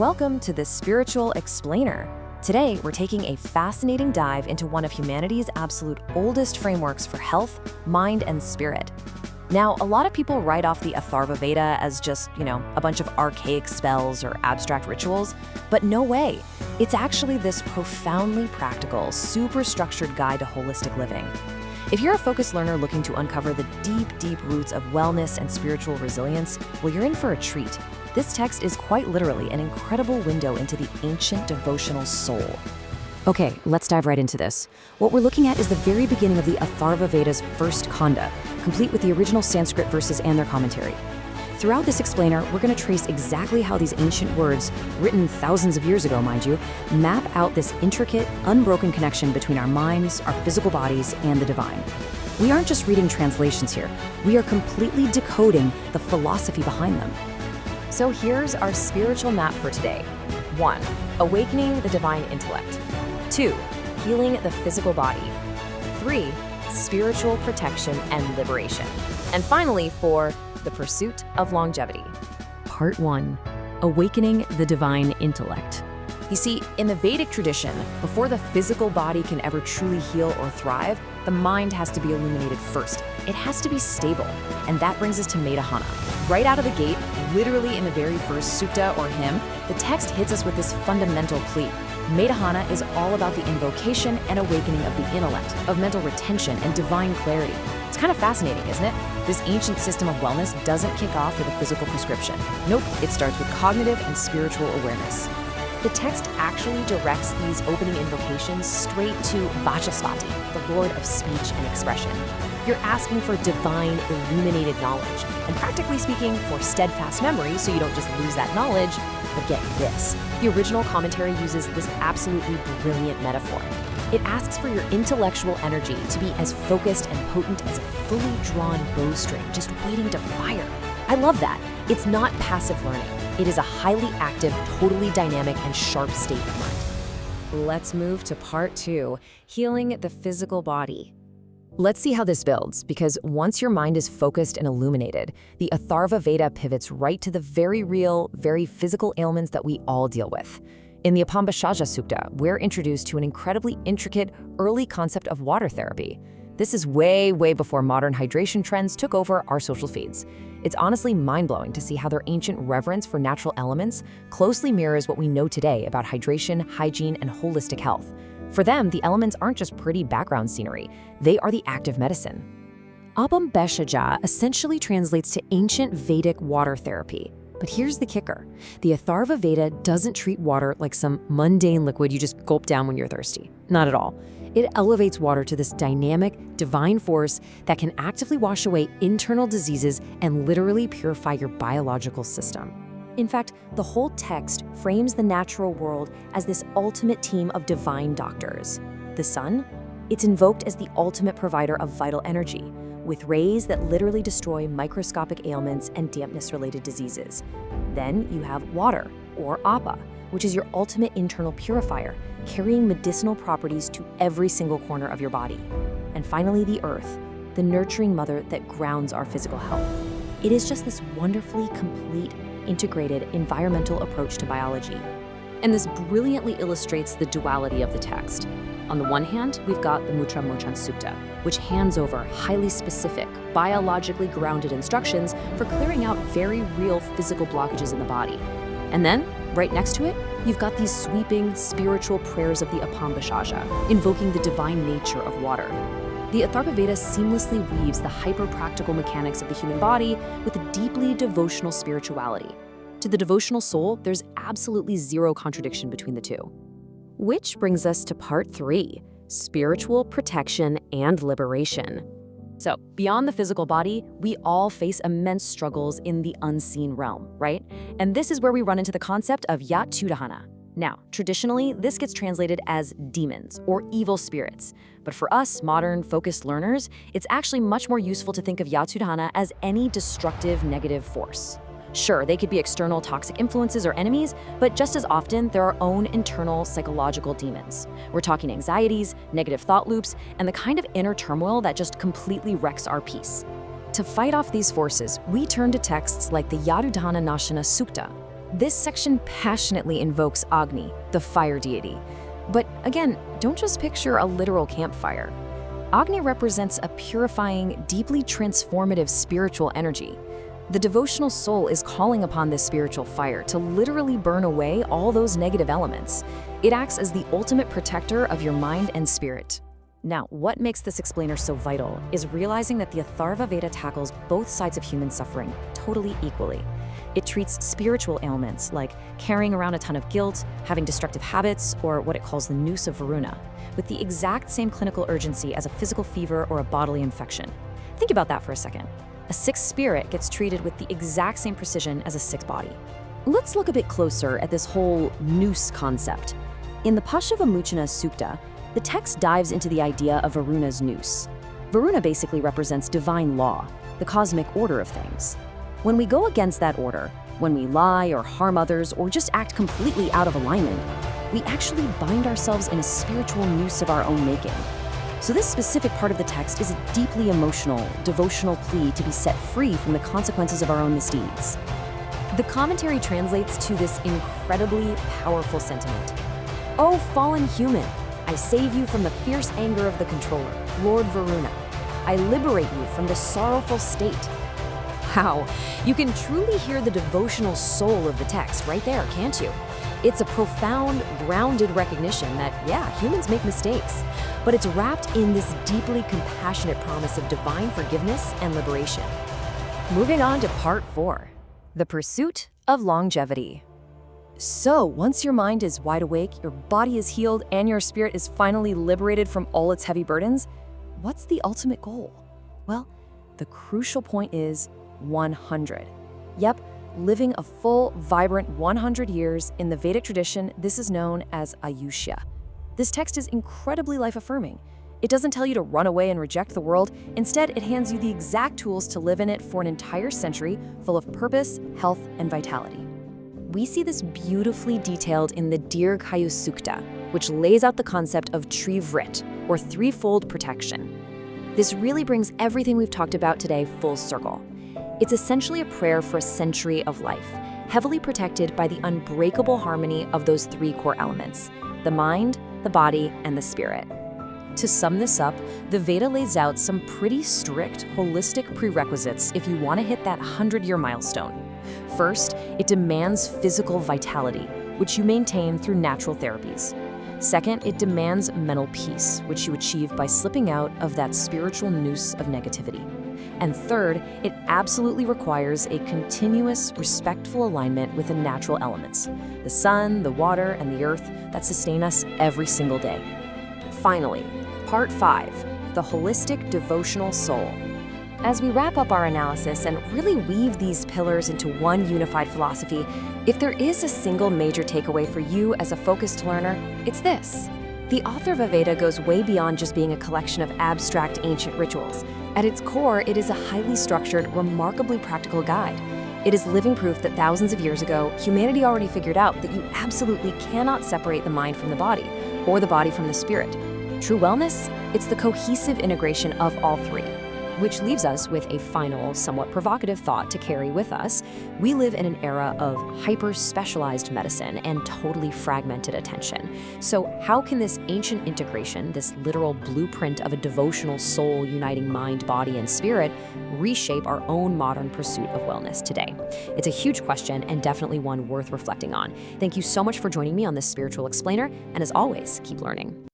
Welcome to the Spiritual Explainer. Today, we're taking a fascinating dive into one of humanity's absolute oldest frameworks for health, mind, and spirit. Now, a lot of people write off the Atharvaveda as just, a bunch of archaic spells or abstract rituals, but no way. It's actually this profoundly practical, super structured guide to holistic living. If you're a focused learner looking to uncover the deep roots of wellness and spiritual resilience, well, you're in for a treat. This text is quite literally an incredible window into the ancient devotional soul. Okay, let's dive right into this. What we're looking at is the very beginning of the Atharvaveda's first khanda, complete with the original Sanskrit verses and their commentary. Throughout this explainer, we're going to trace exactly how these ancient words, written thousands of years ago, mind you, map out this intricate, unbroken connection between our minds, our physical bodies, and the divine. We aren't just reading translations here. We are completely decoding the philosophy behind them. So here's our spiritual map for today. 1. Awakening the divine intellect. 2. Healing the physical body. 3. Spiritual protection and liberation. And finally, 4. The pursuit of longevity. Part 1. Awakening the divine intellect. You see, in the Vedic tradition, before the physical body can ever truly heal or thrive, the mind has to be illuminated first. It has to be stable. And that brings us to Medahana. Right out of the gate, literally in the very first sukta or hymn, the text hits us with this fundamental plea. Medahana is all about the invocation and awakening of the intellect, of mental retention and divine clarity. It's kind of fascinating, isn't it? This ancient system of wellness doesn't kick off with a physical prescription. Nope, it starts with cognitive and spiritual awareness. The text actually directs these opening invocations straight to Vachaspati, the Lord of speech and expression. You're asking for divine, illuminated knowledge, and practically speaking, for steadfast memory so you don't just lose that knowledge. But get this, the original commentary uses this absolutely brilliant metaphor. It asks for your intellectual energy to be as focused and potent as a fully drawn bowstring, just waiting to fire. I love that. It's not passive learning. It is a highly active, totally dynamic, and sharp state of mind. Let's move to part 2, healing the physical body. Let's see how this builds, because once your mind is focused and illuminated, the Atharvaveda pivots right to the very real, very physical ailments that we all deal with. In the Apambhashaja Sukta, we're introduced to an incredibly intricate, early concept of water therapy. This is way before modern hydration trends took over our social feeds. It's honestly mind-blowing to see how their ancient reverence for natural elements closely mirrors what we know today about hydration, hygiene, and holistic health. For them, the elements aren't just pretty background scenery, they are the active medicine. Apambhashaja essentially translates to ancient Vedic water therapy. But here's the kicker. The Atharvaveda doesn't treat water like some mundane liquid you just gulp down when you're thirsty. Not at all. It elevates water to this dynamic, divine force that can actively wash away internal diseases and literally purify your biological system. In fact, the whole text frames the natural world as this ultimate team of divine doctors. The sun? It's invoked as the ultimate provider of vital energy, with rays that literally destroy microscopic ailments and dampness-related diseases. Then you have water, or Apa, which is your ultimate internal purifier, carrying medicinal properties to every single corner of your body. And finally, the earth, the nurturing mother that grounds our physical health. It is just this wonderfully complete, integrated environmental approach to biology. And this brilliantly illustrates the duality of the text. On the one hand, we've got the Mutra Mochan Sukta, which hands over highly specific, biologically grounded instructions for clearing out very real physical blockages in the body. And then, right next to it, you've got these sweeping spiritual prayers of the Apambhashaja, invoking the divine nature of water. The Atharvaveda seamlessly weaves the hyper-practical mechanics of the human body with a deeply devotional spirituality. To the devotional soul, there's absolutely zero contradiction between the two. Which brings us to part 3, spiritual protection and liberation. So, beyond the physical body, we all face immense struggles in the unseen realm, right? And this is where we run into the concept of Yat-Tudahana. Now, traditionally, this gets translated as demons or evil spirits. But for us, modern, focused learners, it's actually much more useful to think of Yat-Tudahana as any destructive negative force. Sure, they could be external toxic influences or enemies, but just as often, they're our own internal psychological demons. We're talking anxieties, negative thought loops, and the kind of inner turmoil that just completely wrecks our peace. To fight off these forces, we turn to texts like the Yadudhana Nashana Sukta. This section passionately invokes Agni, the fire deity. But again, don't just picture a literal campfire. Agni represents a purifying, deeply transformative spiritual energy. The devotional soul is calling upon this spiritual fire to literally burn away all those negative elements. It acts as the ultimate protector of your mind and spirit. Now, what makes this explainer so vital is realizing that the Atharvaveda tackles both sides of human suffering totally equally. It treats spiritual ailments like carrying around a ton of guilt, having destructive habits, or what it calls the noose of Varuna, with the exact same clinical urgency as a physical fever or a bodily infection. Think about that for a second. A sick spirit gets treated with the exact same precision as a sick body. Let's look a bit closer at this whole noose concept. In the Pashuvamuchana Sukta, the text dives into the idea of Varuna's noose. Varuna basically represents divine law, the cosmic order of things. When we go against that order, when we lie or harm others or just act completely out of alignment, we actually bind ourselves in a spiritual noose of our own making. So this specific part of the text is a deeply emotional, devotional plea to be set free from the consequences of our own misdeeds. The commentary translates to this incredibly powerful sentiment. "O fallen human, I save you from the fierce anger of the controller, Lord Varuna. I liberate you from the sorrowful state." Wow, you can truly hear the devotional soul of the text right there, can't you? It's a profound, grounded recognition that, yeah, humans make mistakes, but it's wrapped in this deeply compassionate promise of divine forgiveness and liberation. Moving on to part 4, the pursuit of longevity. So, once your mind is wide awake, your body is healed, and your spirit is finally liberated from all its heavy burdens, what's the ultimate goal? Well, the crucial point is 100. Yep, living a full, vibrant 100 years. In the Vedic tradition, this is known as Ayushya. This text is incredibly life-affirming. It doesn't tell you to run away and reject the world. Instead, it hands you the exact tools to live in it for an entire century full of purpose, health, and vitality. We see this beautifully detailed in the Dirghayu Sukta, which lays out the concept of Trivrit, or threefold protection. This really brings everything we've talked about today full circle. It's essentially a prayer for a century of life, heavily protected by the unbreakable harmony of those 3 core elements: the mind, the body, and the spirit. To sum this up, the Veda lays out some pretty strict, holistic prerequisites if you want to hit that 100-year milestone. First, it demands physical vitality, which you maintain through natural therapies. Second, it demands mental peace, which you achieve by slipping out of that spiritual noose of negativity. And third, it absolutely requires a continuous, respectful alignment with the natural elements, the sun, the water, and the earth that sustain us every single day. Finally, part 5, the holistic devotional soul. As we wrap up our analysis and really weave these pillars into one unified philosophy, if there is a single major takeaway for you as a focused learner, it's this. The Atharvaveda goes way beyond just being a collection of abstract ancient rituals. At its core, it is a highly structured, remarkably practical guide. It is living proof that thousands of years ago, humanity already figured out that you absolutely cannot separate the mind from the body, or the body from the spirit. True wellness? It's the cohesive integration of all 3. Which leaves us with a final, somewhat provocative thought to carry with us. We live in an era of hyper-specialized medicine and totally fragmented attention. So how can this ancient integration, this literal blueprint of a devotional soul uniting mind, body, and spirit, reshape our own modern pursuit of wellness today? It's a huge question and definitely one worth reflecting on. Thank you so much for joining me on this Spiritual Explainer, and as always, keep learning.